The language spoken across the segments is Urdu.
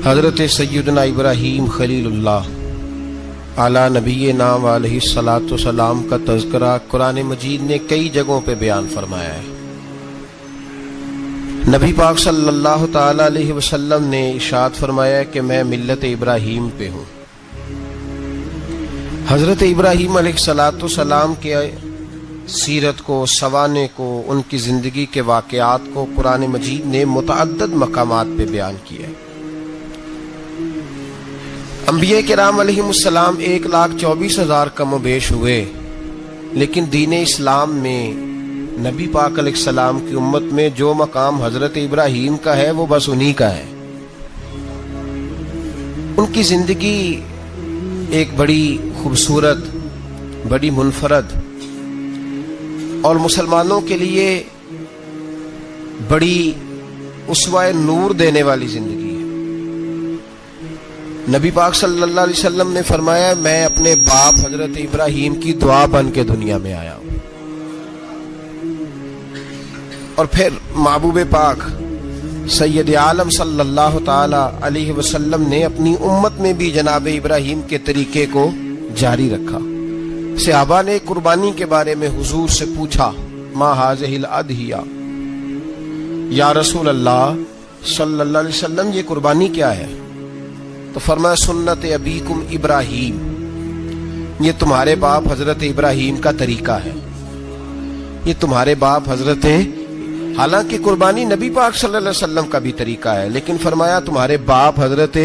حضرت سیدنا ابراہیم خلیل اللہ علی نبینا علیہ الصلوۃ والسلام کا تذکرہ قرآن مجید نے کئی جگہوں پہ بیان فرمایا ہے۔ نبی پاک صلی اللہ تعالی علیہ وسلم نے ارشاد فرمایا کہ میں ملت ابراہیم پہ ہوں۔ حضرت ابراہیم علیہ الصلوۃ والسلام کے سیرت کو، سوانح کو، ان کی زندگی کے واقعات کو قرآن مجید نے متعدد مقامات پہ بیان کیا ہے۔ انبیاء کرام علیہم السلام 1,24,000 کم و بیش ہوئے، لیکن دین اسلام میں نبی پاک علیہ السلام کی امت میں جو مقام حضرت ابراہیم کا ہے وہ بس انہی کا ہے۔ ان کی زندگی ایک بڑی خوبصورت، بڑی منفرد اور مسلمانوں کے لیے بڑی اسوہ نور دینے والی زندگی ہے۔ نبی پاک صلی اللہ علیہ وسلم نے فرمایا میں اپنے باپ حضرت ابراہیم کی دعا بن کے دنیا میں آیا ہوں۔ اور پھر محبوب پاک سید عالم صلی اللہ تعالی علیہ وسلم نے اپنی امت میں بھی جناب ابراہیم کے طریقے کو جاری رکھا۔ صحابہ نے قربانی کے بارے میں حضور سے پوچھا ما ھذہ الاضحیہ، یا رسول اللہ صلی اللہ علیہ وسلم یہ قربانی کیا ہے؟ تو فرمایا سنت ابیکم ابراہیم، یہ تمہارے باپ حضرت ابراہیم کا طریقہ ہے، یہ تمہارے باپ حضرت، حالانکہ قربانی نبی پاک صلی اللہ علیہ وسلم کا بھی طریقہ ہے، لیکن فرمایا تمہارے باپ حضرت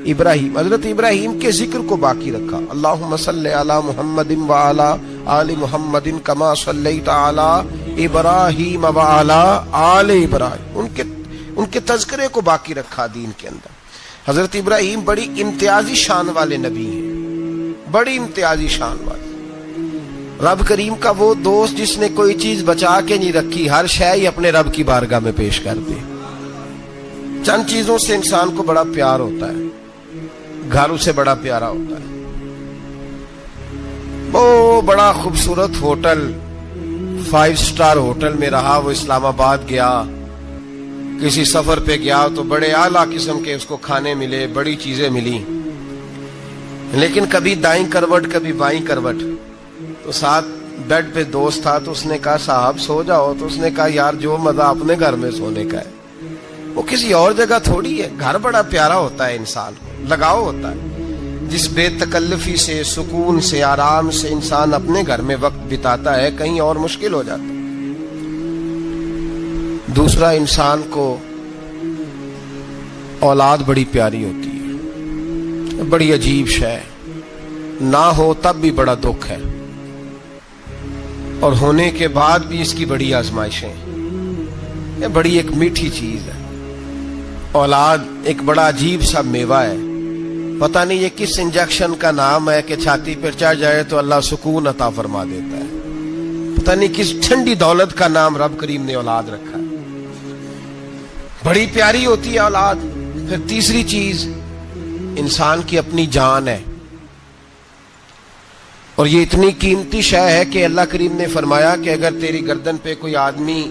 ابراہیم کے ذکر کو باقی رکھا۔ اللہم صلی علی محمد وعلی آل محمد کما صلیت علی ابراہیم وعلی آل ابراہیم، ان کے تذکرے کو باقی رکھا دین کے اندر۔ حضرت ابراہیم بڑی امتیازی شان والے نبی ہیں، بڑی امتیازی شان والے۔ رب کریم کا وہ دوست جس نے کوئی چیز بچا کے نہیں رکھی، ہر شے ہی اپنے رب کی بارگاہ میں پیش کر دے۔ چند چیزوں سے انسان کو بڑا پیار ہوتا ہے، گھر اسے بڑا پیارا ہوتا ہے۔ وہ بڑا خوبصورت ہوٹل، 5 سٹار ہوٹل میں رہا، وہ اسلام آباد گیا، کسی سفر پہ گیا تو بڑے اعلیٰ قسم کے اس کو کھانے ملے، بڑی چیزیں ملی، لیکن کبھی دائیں کروٹ کبھی بائیں کروٹ۔ تو ساتھ بیڈ پہ دوست تھا تو اس نے کہا صاحب سو جاؤ، تو اس نے کہا یار جو مزہ اپنے گھر میں سونے کا ہے وہ کسی اور جگہ تھوڑی ہے۔ گھر بڑا پیارا ہوتا ہے، انسان کو لگاؤ ہوتا ہے، جس بے تکلفی سے، سکون سے، آرام سے انسان اپنے گھر میں وقت بتاتا ہے، کہیں اور مشکل ہو جاتا ہے۔ دوسرا، انسان کو اولاد بڑی پیاری ہوتی ہے، بڑی عجیب شے، نہ ہو تب بھی بڑا دکھ ہے، اور ہونے کے بعد بھی اس کی بڑی آزمائشیں، یہ بڑی ایک میٹھی چیز ہے۔ اولاد ایک بڑا عجیب سا میوہ ہے، پتہ نہیں یہ کس انجیکشن کا نام ہے کہ چھاتی پر چڑھ جائے تو اللہ سکون عطا فرما دیتا ہے، پتہ نہیں کس ٹھنڈی دولت کا نام رب کریم نے اولاد رکھا ہے، بڑی پیاری ہوتی ہے اولاد۔ پھر تیسری چیز انسان کی اپنی جان ہے، اور یہ اتنی قیمتی شے ہے کہ اللہ کریم نے فرمایا کہ اگر تیری گردن پہ کوئی آدمی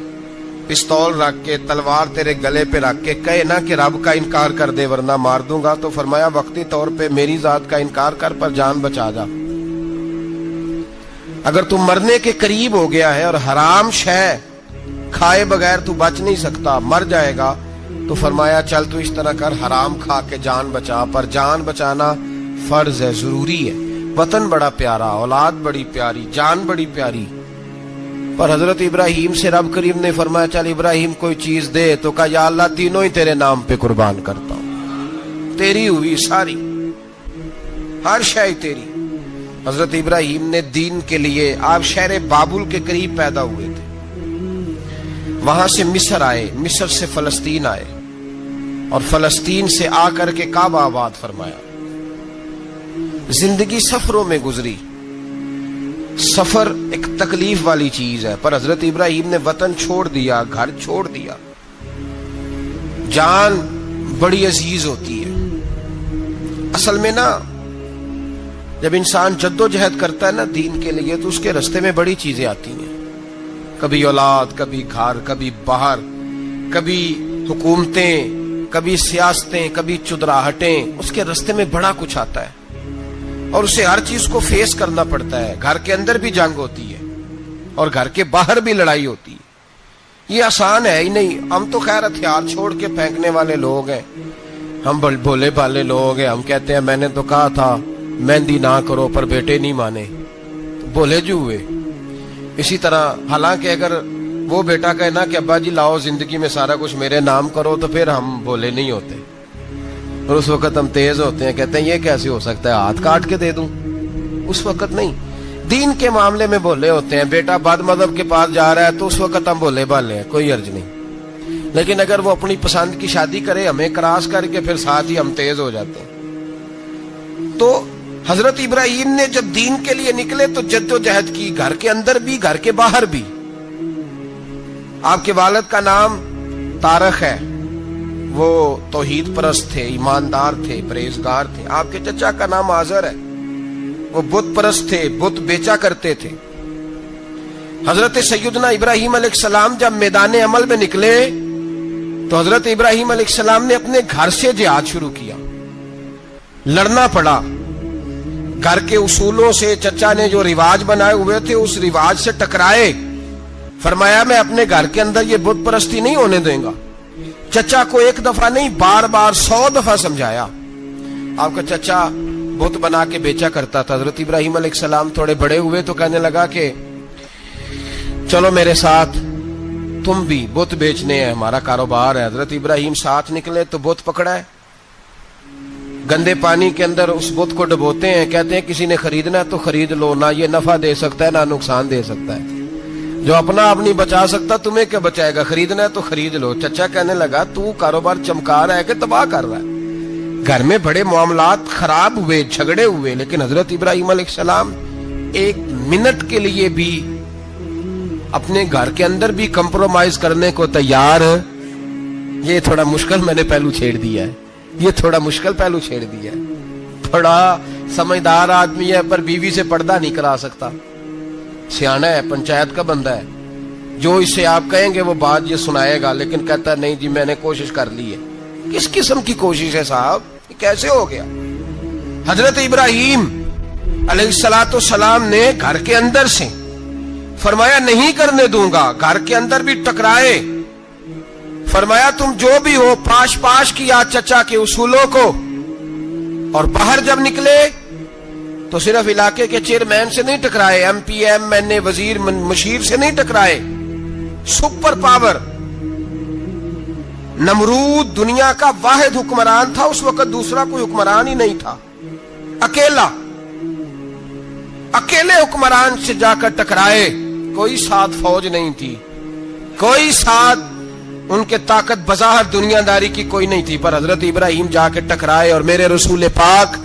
پستول رکھ کے، تلوار تیرے گلے پہ رکھ کے کہے نا کہ رب کا انکار کر دے ورنہ مار دوں گا، تو فرمایا وقتی طور پہ میری ذات کا انکار کر پر جان بچا جا۔ اگر تو مرنے کے قریب ہو گیا ہے اور حرام شے کھائے بغیر تو بچ نہیں سکتا، مر جائے گا، تو فرمایا چل تو اس طرح کر حرام کھا کے جان بچا، پر جان بچانا فرض ہے، ضروری ہے۔ وطن بڑا پیارا، اولاد بڑی پیاری، جان بڑی پیاری، پر حضرت ابراہیم سے رب کریم نے فرمایا چل ابراہیم کوئی چیز دے، تو کہا یا اللہ تینوں ہی تیرے نام پہ قربان کرتا ہوں، تیری ہوئی ساری، ہر شے تیری۔ حضرت ابراہیم نے دین کے لیے، آپ شہر بابل کے قریب پیدا ہوئے تھے، وہاں سے مصر آئے، مصر سے فلسطین آئے، اور فلسطین سے آ کر کے کعبہ آباد فرمایا۔ زندگی سفروں میں گزری، سفر ایک تکلیف والی چیز ہے، پر حضرت ابراہیم نے وطن چھوڑ دیا، گھر چھوڑ دیا۔ جان بڑی عزیز ہوتی ہے اصل میں نا، جب انسان جد و جہد کرتا ہے نا دین کے لیے تو اس کے رستے میں بڑی چیزیں آتی ہیں، کبھی اولاد، کبھی گھر، کبھی باہر، کبھی حکومتیں، کبھی سیاستیں، کبھی چدراہٹیں، اس کے راستے میں بڑا کچھ آتا ہے اور اسے ہر چیز کو فیس کرنا پڑتا ہے. گھر کے اندر بھی جنگ ہوتی ہے اور گھر کے باہر بھی لڑائی ہوتی ہے. یہ آسان ہے ہی نہیں. ہم تو خیر ہتھیار چھوڑ کے پھینکنے والے لوگ ہیں، ہم بھولے بھالے لوگ ہیں. ہم کہتے ہیں میں نے تو کہا تھا مہندی نہ کرو، پر بیٹے نہیں مانے، بھولے جو ہوئے. اسی طرح حالانکہ اگر وہ بیٹا کہے نا کہ ابا جی لاؤ زندگی میں سارا کچھ میرے نام کرو، تو پھر ہم بھولے نہیں ہوتے اور اس وقت ہم تیز ہوتے ہیں، کہتے ہیں یہ کیسے ہو سکتا ہے، ہاتھ کاٹ کے دے دوں. اس وقت نہیں. دین کے معاملے میں بھولے ہوتے ہیں. بیٹا بد مذہب کے پاس جا رہا ہے تو اس وقت ہم بھولے بھالے ہیں، کوئی عرض نہیں. لیکن اگر وہ اپنی پسند کی شادی کرے ہمیں کراس کر کے، پھر ساتھ ہی ہم تیز ہو جاتے ہیں. تو حضرت ابراہیم نے جب دین کے لیے نکلے تو جد و جہد کی، گھر کے اندر بھی گھر کے باہر بھی. آپ کے والد کا نام طارق ہے، وہ توحید پرست تھے، ایماندار تھے، پرہیزگار تھے. آپ کے چچا کا نام آزر ہے، وہ بت پرست تھے، بت بیچا کرتے تھے. حضرت سیدنا ابراہیم علیہ السلام جب میدان عمل میں نکلے تو حضرت ابراہیم علیہ السلام نے اپنے گھر سے جہاد شروع کیا. لڑنا پڑا. گھر کے اصولوں سے چچا نے جو رواج بنائے ہوئے تھے اس رواج سے ٹکرائے. فرمایا میں اپنے گھر کے اندر یہ بت پرستی نہیں ہونے دیں گا. چچا کو ایک دفعہ نہیں، بار بار 100 دفعہ سمجھایا. آپ کا چچا بت بنا کے بیچا کرتا تھا. حضرت ابراہیم علیہ السلام تھوڑے بڑے ہوئے تو کہنے لگا کہ چلو میرے ساتھ، تم بھی بت بیچنے ہیں، ہمارا کاروبار ہے. حضرت ابراہیم ساتھ نکلے تو بت پکڑا ہے. گندے پانی کے اندر اس بت کو ڈبوتے ہیں، کہتے ہیں کسی نے خریدنا ہے تو خرید لو، نہ یہ نفع دے سکتا ہے نہ نقصان دے سکتا ہے. جو اپنا آپ نہیں بچا سکتا تمہیں کیا بچائے گا، خریدنا ہے تو خرید لو. چچا کہنے لگا تو کاروبار چمکا رہا ہے کہ تباہ کر رہا ہے. گھر میں بڑے معاملات خراب ہوئے، جھگڑے ہوئے، لیکن حضرت ابراہیم علیہ السلام ایک منٹ کے لیے بھی اپنے گھر کے اندر بھی کمپرومائز کرنے کو تیار. یہ تھوڑا مشکل میں نے پہلو چھیڑ دیا ہے، یہ تھوڑا مشکل پہلو چھیڑ دیا ہے. بڑا سمجھدار آدمی ہے پر بیوی سے پردہ نہیں کرا سکتا. سیانا ہے، پنچایت کا بندہ ہے، جو اسے آپ کہیں گے وہ بات یہ سنائے گا، لیکن کہتا ہے نہیں جی میں نے کوشش کر لی ہے. کس قسم کی کوشش ہے صاحب، یہ کیسے ہو گیا؟ حضرت ابراہیم علیہ السلام نے گھر کے اندر سے فرمایا نہیں کرنے دوں گا. گھر کے اندر بھی ٹکرائے. فرمایا تم جو بھی ہو، پاش پاش کیا چچا کے اصولوں کو. اور باہر جب نکلے تو صرف علاقے کے چیئرمین سے نہیں ٹکرائے، ایم پی ایم این اے وزیر مشیر سے نہیں ٹکرائے. سپر پاور نمرود دنیا کا واحد حکمران تھا اس وقت، دوسرا کوئی حکمران ہی نہیں تھا. اکیلے حکمران سے جا کر ٹکرائے. کوئی ساتھ فوج نہیں تھی، کوئی ساتھ ان کے طاقت بظاہر دنیا داری کی کوئی نہیں تھی، پر حضرت ابراہیم جا کے ٹکرائے. اور میرے رسول پاک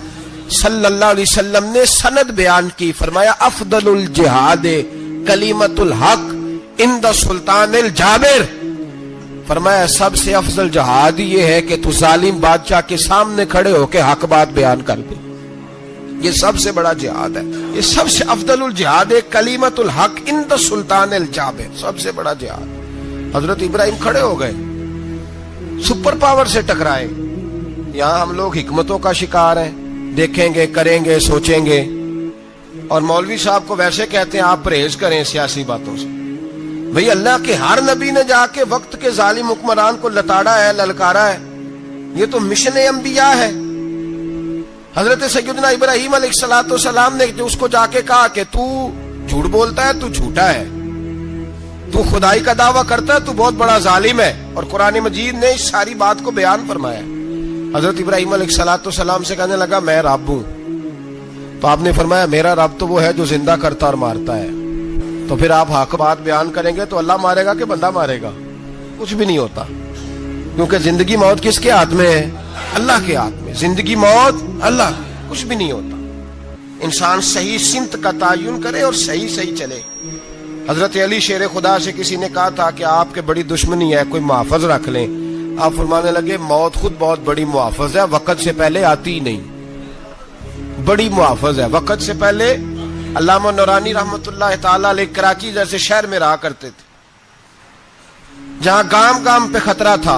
صلی اللہ علیہ وسلم نے سند بیان کی. فرمایا افضل الجہاد کلمۃ الحق عند سلطان الجابر. فرمایا سب سے افضل جہاد یہ ہے کہ تو ظالم بادشاہ کے سامنے کھڑے ہو کے حق بات بیان کر دے. یہ سب سے بڑا جہاد ہے، یہ سب سے افضل الجہاد کلمۃ الحق عند سلطان الجابر، سب سے بڑا جہاد. حضرت ابراہیم کھڑے ہو گئے، سپر پاور سے ٹکرائے. یہاں ہم لوگ حکمتوں کا شکار ہیں، دیکھیں گے، کریں گے، سوچیں گے. اور مولوی صاحب کو ویسے کہتے ہیں آپ پرہیز کریں سیاسی باتوں سے. بھئی اللہ کے ہر نبی نے جا کے وقت کے ظالم حکمران کو لتاڑا ہے، للکارا ہے. یہ تو مشن انبیاء ہے. حضرت سیدنا ابراہیم علیہ السلام نے جو اس کو جا کے کہا کہ تو جھوٹ بولتا ہے، تو جھوٹا ہے، تو خدائی کا دعویٰ کرتا ہے، تو بہت بڑا ظالم ہے. اور قرآن مجید نے اس ساری بات کو بیان فرمایا. حضرت ابراہیم علیہ السلام سے کہنے لگا میں رب ہوں. تو آپ نے فرمایا میرا رب تو وہ ہے جو زندہ کرتا اور مارتا ہے. تو پھر آپ حق بات بیان کریں گے تو اللہ مارے گا کہ بندہ مارے گا؟ کچھ بھی نہیں ہوتا، کیونکہ زندگی موت کس کے ہاتھ میں ہے؟ اللہ کے ہاتھ میں. زندگی موت اللہ، کچھ بھی نہیں ہوتا. انسان صحیح سمت کا تعین کرے اور صحیح چلے. حضرت علی شیر خدا سے کسی نے کہا تھا کہ آپ کے بڑی دشمنی ہے، کوئی محافظ رکھ لیں. آپ فرمانے لگے موت خود بہت بڑی محافظ ہے، وقت سے پہلے آتی ہی نہیں. بڑی محافظ ہے وقت سے پہلے. علامہ نورانی رحمت اللہ تعالی علیہ کراچی جیسے شہر میں رہا کرتے تھے، جہاں گام گام پہ خطرہ تھا.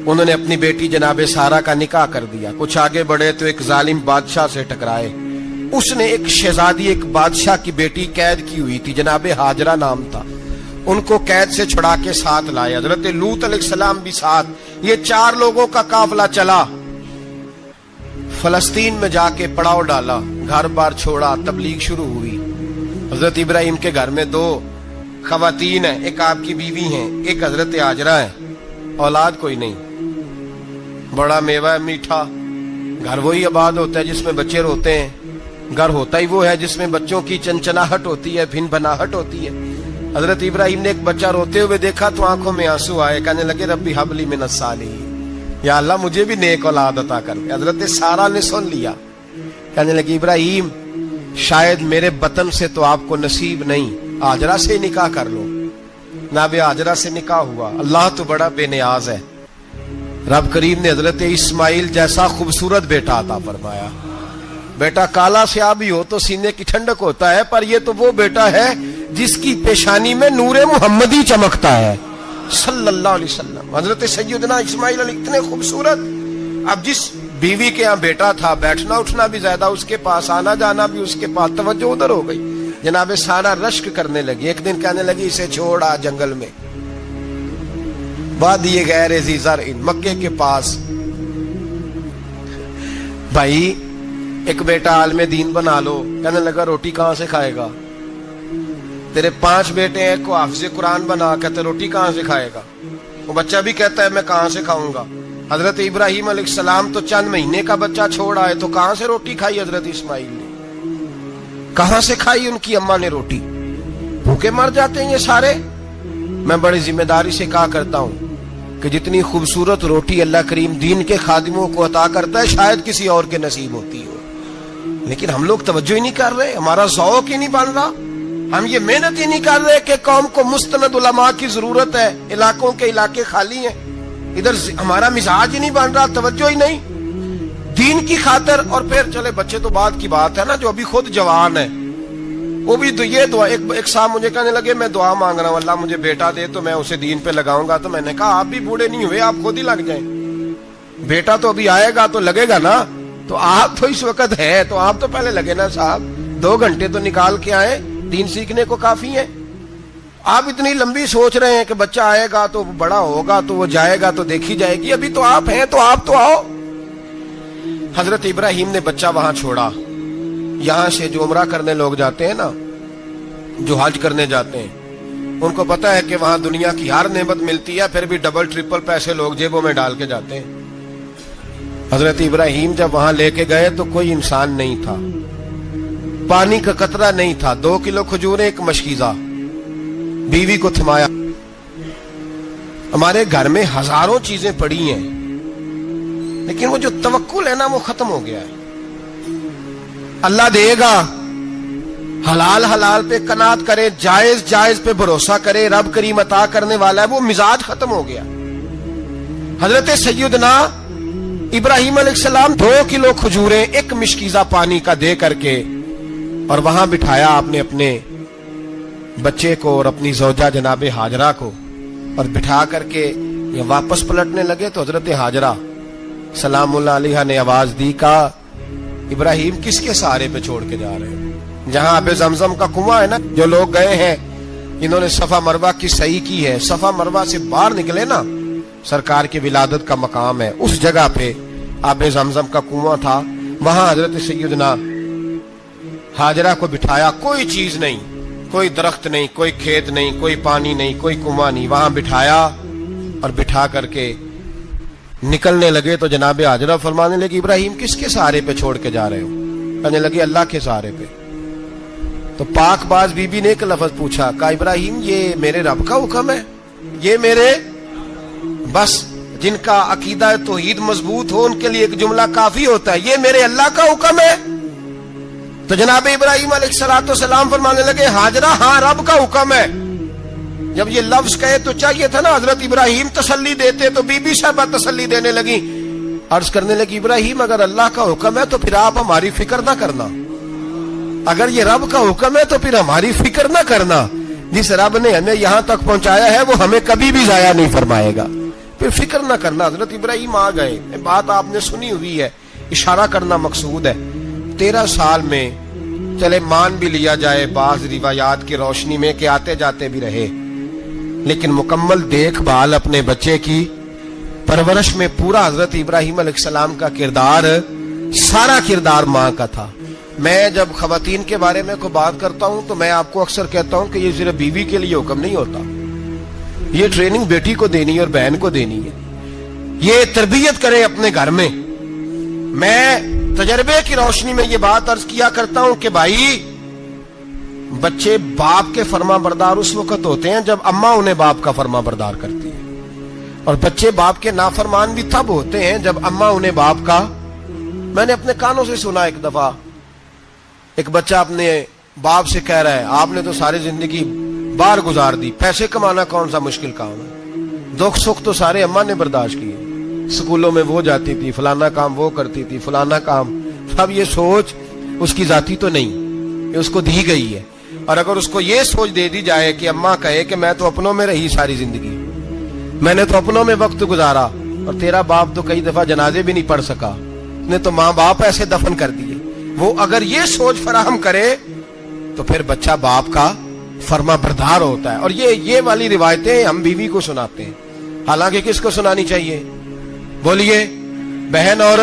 انہوں نے اپنی بیٹی جناب سارہ کا نکاح کر دیا. کچھ آگے بڑھے تو ایک ظالم بادشاہ سے ٹکرائے. اس نے ایک شہزادی ایک بادشاہ کی بیٹی قید کی ہوئی تھی, جناب ہاجرہ نام تھا. ان کو قید سے چھڑا کے ساتھ لائے. حضرت لوط علیہ السلام بھی ساتھ. یہ 4 لوگوں کا قافلہ چلا. فلسطین میں جا کے پڑاؤ ڈالا, گھر بار چھوڑا, تبلیغ شروع ہوئی. حضرت ابراہیم کے گھر میں 2 خواتین ہیں, ایک آپ کی بیوی ہیں, ایک حضرت ہاجرہ ہے. اولاد کوئی نہیں. بڑا میوہ ہے میٹھا. گھر وہی آباد ہوتا ہے جس میں بچے روتے ہیں. گھر ہوتا ہی وہ ہے جس میں بچوں کی چنچناہٹ ہوتی ہے, بھن بھناہٹ ہوتی ہے. حضرت ابراہیم نے ایک بچہ روتے ہوئے دیکھا تو آنکھوں میں آنسو آئے. کہنے لگے ربی حب لی من الصالحین, یا اللہ مجھے بھی نیک اولاد عطا کر دے. حضرت سارہ نے سن لیا. کہنے لگی ابراہیم شاید میرے بطن سے تو آپ کو نصیب نہیں, ہاجرہ سے نکاح کر لو. جناب ہاجرہ سے نکاح ہوا. اللہ تو بڑا بے نیاز ہے. رب کریم نے حضرت اسماعیل جیسا خوبصورت بیٹا عطا فرمایا. بیٹا کالا سیاہ بھی ہو تو سینے کی ٹھنڈک ہوتا ہے, پر یہ تو وہ بیٹا ہے جس کی پیشانی میں نور محمدی چمکتا ہے صلی اللہ علیہ وسلم. حضرت سیدنا اسماعیل علیہ اتنے خوبصورت. اب جس بیوی کے یہاں بیٹا تھا, بیٹھنا اٹھنا بھی زیادہ اس کے پاس, آنا جانا بھی اس کے پاس, توجہ ادھر ہو گئی. جناب سارہ رشک کرنے لگی. ایک دن کہنے لگی اسے چھوڑ آ جنگل میں, وادی غیر ذی زرع, مکے کے پاس. بھائی ایک بیٹا عالم دین بنا لو. کہنے لگا روٹی کہاں سے کھائے گا؟ تیرے 5 بیٹے ہیں, کو حافظ قرآن بنا. کہتے روٹی کہاں سے کھائے گا؟ وہ بچہ بھی کہتا ہے میں کہاں سے کھاؤں گا. حضرت ابراہیم علیہ السلام تو چند مہینے کا بچہ چھوڑ آئے, تو کہاں سے روٹی کھائی حضرت اسماعیل نے؟ کہاں سے کھائی ان کی اماں نے روٹی؟ بھوکے مر جاتے ہیں یہ سارے. میں بڑی ذمہ داری سے کہا کرتا ہوں کہ جتنی خوبصورت روٹی اللہ کریم دین کے خادموں کو عطا کرتا ہے شاید کسی اور کے نصیب ہوتی ہو, لیکن ہم لوگ توجہ ہی نہیں کر رہے. ہمارا ذوق ہی نہیں بن رہا. ہم یہ محنت ہی نہیں کر رہے کہ قوم کو مستند علماء کی ضرورت ہے. علاقوں کے علاقے خالی ہیں, ادھر ہمارا مزاج ہی نہیں بن رہا, توجہ ہی نہیں دین کی خاطر. اور پھر چلے بچے تو بعد کی بات ہے نا, جو ابھی خود جوان ہے وہ بھی یہ دعا. ایک صاحب مجھے کہنے لگے میں دعا مانگ رہا ہوں اللہ مجھے بیٹا دے تو میں اسے دین پہ لگاؤں گا. تو میں نے کہا آپ بھی بوڑھے نہیں ہوئے, آپ خود ہی لگ جائیں. بیٹا تو ابھی آئے گا تو لگے گا نا. تو آپ تو اس وقت ہے تو آپ تو پہلے لگے نا صاحب. 2 گھنٹے تو نکال کے آئے, دین سیکھنے کو کافی ہے. آپ اتنی لمبی سوچ رہے ہیں کہ بچہ آئے گا تو بڑا ہوگا تو وہ جائے گا تو دیکھی جائے گی. ابھی تو آپ ہیں تو آپ تو آؤ. حضرت ابراہیم نے بچہ وہاں چھوڑا. یہاں سے جو عمرہ کرنے لوگ جاتے ہیں نا, جو حج کرنے جاتے ہیں, ان کو پتا ہے کہ وہاں دنیا کی ہر نعمت ملتی ہے, پھر بھی ڈبل ٹرپل پیسے لوگ جیبوں میں ڈال کے جاتے ہیں. حضرت ابراہیم جب وہاں لے کے گئے تو کوئی انسان نہیں تھا, پانی کا قطرہ نہیں تھا. 2 کلو کھجوریں, ایک مشکیزہ. بیوی کو تھمایا. ہمارے گھر میں ہزاروں چیزیں پڑی ہیں, لیکن وہ جو توکل ہے نا وہ ختم ہو گیا ہے. اللہ دے گا, حلال حلال پہ قناعت کرے, جائز جائز پہ بھروسہ کرے, رب کریم عطا کرنے والا ہے. وہ مزاج ختم ہو گیا. حضرت سیدنا ابراہیم علیہ السلام 2 کلو کھجوریں, ایک مشکیزہ پانی کا دے کر کے, اور وہاں بٹھایا آپ نے اپنے بچے کو اور اپنی زوجہ جناب ہاجرہ کو, اور بٹھا کر کے یہ واپس پلٹنے لگے. تو حضرت ہاجرہ سلام اللہ علیہ نے آواز دی, کہا ابراہیم کس کے سہارے پہ چھوڑ کے جا رہے ہیں؟ جہاں آب زمزم کا کنواں ہے نا, جو لوگ گئے ہیں انہوں نے صفا مروہ کی صحیح کی ہے, صفا مروہ سے باہر نکلے نا, سرکار کی ولادت کا مقام ہے, اس جگہ پہ آب زمزم کا کنواں تھا. وہاں حضرت سیدنا ہاجرہ کو بٹھایا. کوئی چیز نہیں, کوئی درخت نہیں, کوئی کھیت نہیں, کوئی پانی نہیں, کوئی کنواں نہیں. وہاں بٹھایا اور بٹھا کر کے نکلنے لگے تو جناب ہاجرہ فرمانے لگی ابراہیم کس کے سہارے پہ چھوڑ کے جا رہے ہو؟ کہنے لگے اللہ کے سہارے پہ. تو پاک باز بی بی نے ایک لفظ پوچھا, کہا ابراہیم یہ میرے رب کا حکم ہے, یہ میرے, بس جن کا عقیدہ توحید مضبوط ہو ان کے لیے ایک جملہ کافی ہوتا ہے, یہ میرے اللہ کا حکم ہے. تو جناب ابراہیم علیہ السلام فرمانے لگے ہاجرہ ہاں رب کا حکم ہے. جب یہ لفظ کہے تو چاہیے تھا نا حضرت ابراہیم تسلی دیتے, تو بی بی صاحبہ تسلی دینے لگی. عرض کرنے لگی ابراہیم اگر اللہ کا حکم ہے تو پھر آپ ہماری فکر نہ کرنا. اگر یہ رب کا حکم ہے تو پھر ہماری فکر نہ کرنا. جس رب نے ہمیں یہاں تک پہنچایا ہے وہ ہمیں کبھی بھی ضائع نہیں فرمائے گا. پھر فکر نہ کرنا. حضرت ابراہیم آ گئے, بات آپ نے سنی ہوئی ہے, اشارہ کرنا مقصود ہے. 13 سال میں چلے مان بھی لیا جائے بعض روایات کی روشنی میں کہ آتے جاتے بھی رہے, لیکن مکمل دیکھ بھال اپنے بچے کی پرورش میں پورا حضرت ابراہیم علیہ السلام کا کردار, سارا کردار ماں کا تھا. میں جب خواتین کے بارے میں کوئی بات کرتا ہوں تو میں آپ کو اکثر کہتا ہوں کہ یہ صرف بیوی کے لیے حکم نہیں ہوتا, یہ ٹریننگ بیٹی کو دینی ہے اور بہن کو دینی ہے. یہ تربیت کرے اپنے گھر میں. میں تجربے کی روشنی میں یہ بات عرض کیا کرتا ہوں کہ بھائی بچے باپ کے فرما بردار اس وقت ہوتے ہیں جب اماں انہیں باپ کا فرما بردار کرتی ہے, اور بچے باپ کے نافرمان بھی تب ہوتے ہیں جب اماں انہیں باپ کا. میں نے اپنے کانوں سے سنا ایک دفعہ ایک بچہ اپنے باپ سے کہہ رہا ہے آپ نے تو ساری زندگی باہر گزار دی, پیسے کمانا کون سا مشکل کام ہے, دکھ سکھ تو سارے اماں نے برداشت کیے, سکولوں میں وہ جاتی تھی, فلانا کام وہ کرتی تھی, فلانا کام. اب یہ سوچ اس کی ذاتی تو نہیں, یہ اس کو دی گئی ہے. اور اگر اس کو یہ سوچ دے دی جائے کہ اماں کہے کہ میں تو اپنوں میں رہی ساری زندگی, میں نے تو اپنوں میں وقت گزارا, اور تیرا باپ تو کئی دفعہ جنازے بھی نہیں پڑھ سکا, نے تو ماں باپ ایسے دفن کر دیے, وہ اگر یہ سوچ فراہم کرے تو پھر بچہ باپ کا فرما بردار ہوتا ہے. اور یہ والی روایتیں ہم بیوی کو سناتے ہیں, حالانکہ کس کو سنانی چاہیے بولیے؟ بہن اور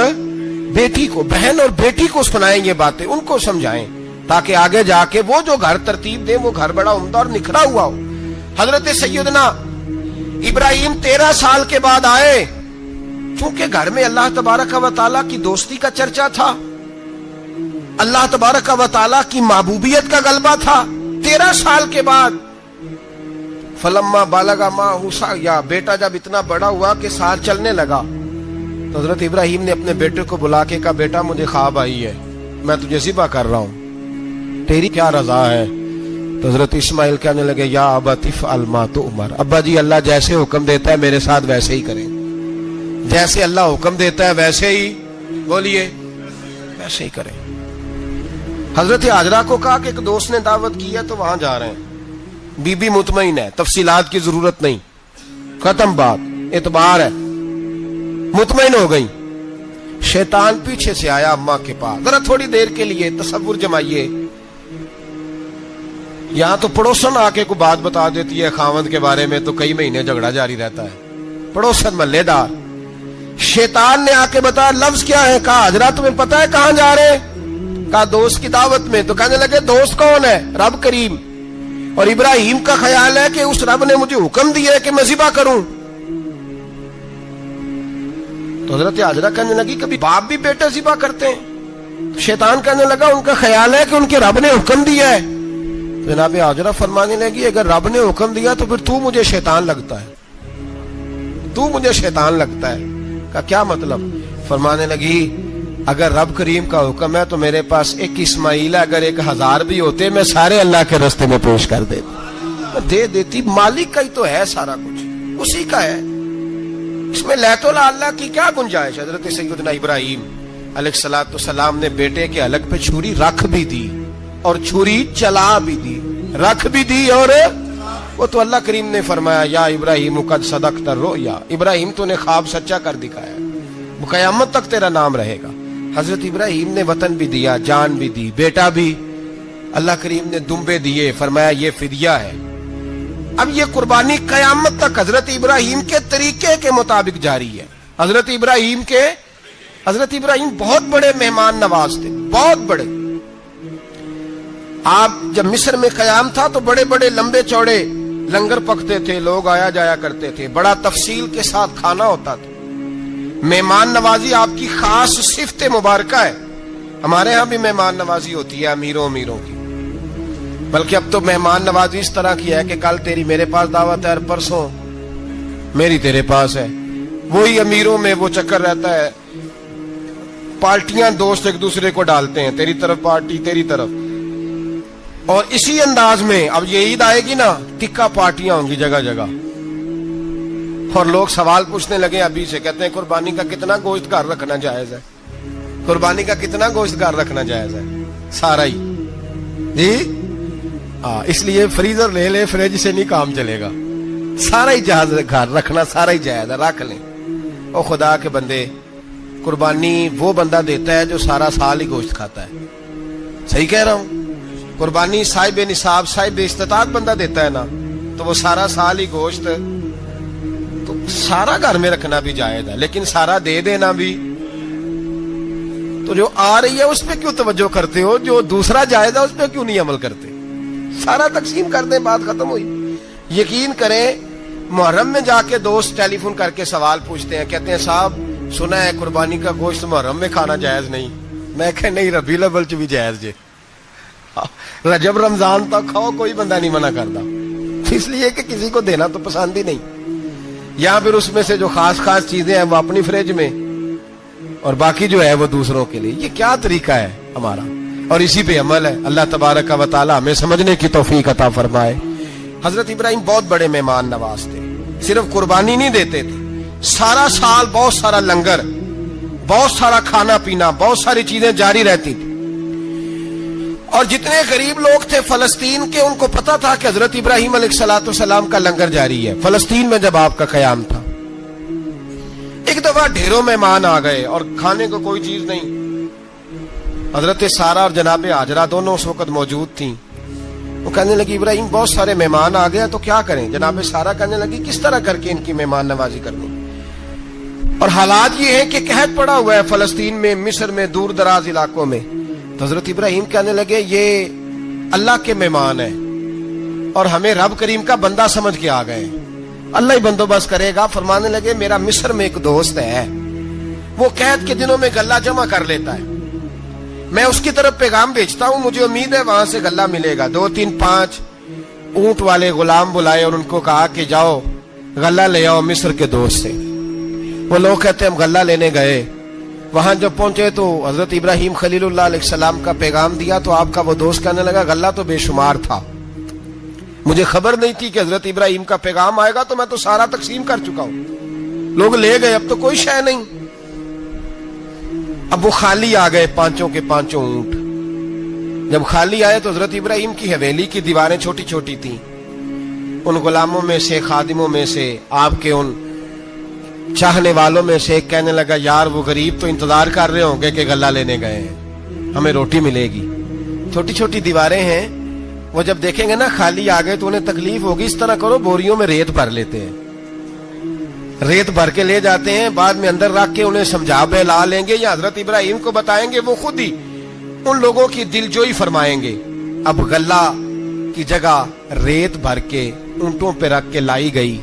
بیٹی کو. بہن اور بیٹی کو سنائیں یہ باتیں, ان کو سمجھائیں تاکہ آگے جا کے وہ جو گھر ترتیب دیں وہ گھر بڑا عمدہ اور نکھرا ہوا ہو. حضرت سیدنا ابراہیم 13 سال کے بعد آئے, چونکہ گھر میں اللہ تبارک و تعالیٰ کی دوستی کا چرچا تھا, اللہ تبارک و تعالیٰ کی محبوبیت کا غلبہ تھا. 13 سال کے بعد فلما بالغ معہ سعیا, بیٹا جب اتنا بڑا ہوا کہ ساتھ چلنے لگا, تو حضرت ابراہیم نے اپنے بیٹے کو بلا کے کہا بیٹا مجھے خواب آئی ہے, میں تجھے ذبح کر رہا ہوں, تیری کیا رضا ہے؟ تو حضرت اسماعیل کہنے لگے یا ابت افعل ما تؤمر, ابا جی اللہ جیسے حکم دیتا ہے میرے ساتھ ویسے ہی کریں, جیسے اللہ حکم دیتا ہے ویسے ہی بولیے ویسے ہی کریں. حضرت حاجرہ کو کہا کہ ایک دوست نے دعوت کی ہے تو وہاں جا رہے ہیں. بی بی مطمئن ہے, تفصیلات کی ضرورت نہیں, ختم بات, اعتبار ہے, مطمئن ہو گئی. شیطان پیچھے سے آیا اماں کے پاس, ذرا تھوڑی دیر کے لیے تصور جمائیے, یہاں تو پڑوسن آ کے کوئی بات بتا دیتی ہے خاوند کے بارے میں تو کئی مہینے جھگڑا جاری رہتا ہے, پڑوسن محلے دار. شیطان نے آ کے بتایا لفظ کیا ہے, کہا حاجرہ تمہیں پتا ہے کہاں جا رہے ہیں؟ کہا دوست کی دعوت میں. تو کہنے لگے دوست کون ہے؟ رب کریم. اور ابراہیم کا خیال ہے کہ اس رب نے مجھے حکم دیا ہے کہ میں ذبح کروں. تو حضرت حاجرہ کہنے لگی کبھی باپ بھی بیٹا ذبح کرتے ہیں؟ تو شیطان کہنے لگا ان کا خیال ہے کہ ان کے رب نے حکم دیا ہے. تو جناب حاجرہ فرمانے لگی اگر رب نے حکم دیا تو پھر تو مجھے شیطان لگتا ہے, تو مجھے شیطان لگتا ہے. کا کیا مطلب؟ فرمانے لگی اگر رب کریم کا حکم ہے تو میرے پاس ایک اسماعیل ہے, اگر 1000 بھی ہوتے میں سارے اللہ کے راستے میں پیش کر دے دیتی. مالک کا ہی تو ہے سارا کچھ, اسی کا ہے, اس میں لیت اللہ کی کیا گنجائش. حضرت سیدنا ابراہیم علیہ السلام نے بیٹے کے حلق پہ چھری رکھ بھی دی اور چھری چلا بھی دی, رکھ بھی دی, اور وہ تو اللہ کریم نے فرمایا یا ابراہیم قد صدقت الرؤیا, ابراہیم تو نے خواب سچا کر دکھایا, وہ قیامت تک تیرا نام رہے گا. حضرت ابراہیم نے وطن بھی دیا, جان بھی دی, بیٹا بھی, اللہ کریم نے دمبے دیے, فرمایا یہ فدیہ ہے. اب یہ قربانی قیامت تک حضرت ابراہیم کے طریقے کے مطابق جاری ہے. حضرت ابراہیم بہت بڑے مہمان نواز تھے, بہت بڑے. آپ جب مصر میں قیام تھا تو بڑے بڑے لمبے چوڑے لنگر پکتے تھے, لوگ آیا جایا کرتے تھے, بڑا تفصیل کے ساتھ کھانا ہوتا تھا. مہمان نوازی آپ کی خاص صفت مبارکہ ہے. ہمارے ہاں بھی مہمان نوازی ہوتی ہے امیروں کی, بلکہ اب تو مہمان نوازی اس طرح کی ہے کہ کل تیری میرے پاس دعوت ہے اور پرسوں میری تیرے پاس ہے. وہی امیروں میں وہ چکر رہتا ہے, پارٹیاں دوست ایک دوسرے کو ڈالتے ہیں, تیری طرف پارٹی تیری طرف. اور اسی انداز میں اب یہ عید آئے گی نا, ٹکا پارٹیاں ہوں گی جگہ جگہ, اور لوگ سوال پوچھنے لگے ابھی سے, کہتے ہیں قربانی کا کتنا گوشت گھر رکھنا جائز ہے, قربانی کا کتنا گوشت گھر رکھنا جائز ہے؟ سارا ہی جی. اس لیے فریزر لے لے, فریج سے نہیں کام چلے گا. سارا ہی جہاز گھر رکھنا سارا ہی جائز ہے، رکھ لیں۔ او خدا کے بندے، قربانی وہ بندہ دیتا ہے جو سارا سال ہی گوشت کھاتا ہے، صحیح کہہ رہا ہوں؟ قربانی صاحب نصاب صاحب استطاعت بندہ دیتا ہے نا، تو وہ سارا سال ہی گوشت، تو سارا گھر میں رکھنا بھی جائز ہے، لیکن سارا دے دینا بھی۔ تو جو آ رہی ہے اس پہ کیوں توجہ کرتے ہو؟ جو دوسرا جائز ہے اس پہ کیوں نہیں عمل کرتے؟ سارا تقسیم کر دیں، بات ختم ہوئی۔ یقین کریں، محرم میں جا کے دوست ٹیلی فون کر کے سوال پوچھتے ہیں، کہتے ہیں صاحب سنا ہے قربانی کا گوشت محرم میں کھانا جائز نہیں۔ میں کہ نہیں، ربیع الاول چ بھی جائز جے، رجب رمضان تک کھاؤ، کوئی بندہ نہیں منع کرتا، اس لیے کہ کسی کو دینا تو پسند ہی نہیں، یا پھر اس میں سے جو خاص خاص چیزیں ہیں وہ اپنی فریج میں، اور باقی جو ہے وہ دوسروں کے لیے۔ یہ کیا طریقہ ہے ہمارا؟ اور اسی پہ عمل ہے۔ اللہ تبارک و تعالی ہمیں سمجھنے کی توفیق عطا فرمائے۔ حضرت ابراہیم بہت بڑے مہمان نواز تھے، صرف قربانی نہیں دیتے تھے، سارا سال بہت سارا لنگر، بہت سارا کھانا پینا، بہت ساری چیزیں جاری رہتی تھی۔ اور جتنے غریب لوگ تھے فلسطین کے، ان کو پتا تھا کہ حضرت ابراہیم علیہ السلام کا لنگر جاری ہے۔ فلسطین میں جب آپ کا قیام تھا، ایک دفعہ ڈھیروں مہمان آ گئے اور کھانے کو کوئی چیز نہیں۔ حضرت سارہ اور جناب ہاجرہ دونوں اس وقت موجود تھیں۔ وہ کہنے لگی ابراہیم بہت سارے مہمان آ گئے تو کیا کریں؟ جناب سارہ کہنے لگی کس طرح کر کے ان کی مہمان نوازی کرنی؟ اور حالات یہ ہے کہ قحط پڑا ہوا ہے فلسطین میں، مصر میں، دور دراز علاقوں میں۔ تو حضرت ابراہیم کہنے لگے یہ اللہ کے مہمان ہیں اور ہمیں رب کریم کا بندہ سمجھ کے آ گئے، اللہ ہی بندوبست کرے گا۔ فرمانے لگے میرا مصر میں ایک دوست ہے، وہ قحط کے دنوں میں غلہ جمع کر لیتا ہے، میں اس کی طرف پیغام بھیجتا ہوں، مجھے امید ہے وہاں سے غلہ ملے گا۔ 2 3 5 اونٹ والے غلام بلائے اور ان کو کہا کہ جاؤ غلہ لے آؤ مصر کے دوست سے۔ وہ لوگ کہتے ہیں ہم غلہ لینے گئے، وہاں جب پہنچے تو حضرت ابراہیم خلیل اللہ علیہ السلام کا پیغام دیا تو آپ کا وہ دوست کہنے لگا غلہ تو بے شمار تھا، مجھے خبر نہیں تھی کہ حضرت ابراہیم کا پیغام آئے گا، تو میں تو سارا تقسیم کر چکا ہوں، لوگ لے گئے، اب تو کوئی شے نہیں۔ اب وہ خالی آ گئے 5 کے 5 اونٹ۔ جب خالی آئے تو حضرت ابراہیم کی حویلی کی دیواریں چھوٹی چھوٹی تھیں، ان غلاموں میں سے، خادموں میں سے، آپ کے ان چاہنے والوں میں سے ایک کہنے لگا یار وہ غریب تو انتظار کر رہے ہوں گے کہ غلہ لینے گئے ہیں، ہمیں روٹی ملے گی۔ چھوٹی چھوٹی دیواریں ہیں، وہ جب دیکھیں گے نا خالی آ گئے تو انہیں تکلیف ہوگی، اس طرح کرو بوریوں میں ریت بھر لیتے ہیں، ریت بھر کے لے جاتے ہیں، بعد میں اندر رکھ کے انہیں سمجھا بہلا لیں گے یا حضرت ابراہیم کو بتائیں گے، وہ خود ہی ان لوگوں کی دل جوئی فرمائیں گے۔ اب غلہ کی جگہ ریت بھر کے اونٹوں پہ رکھ کے لائی گئی،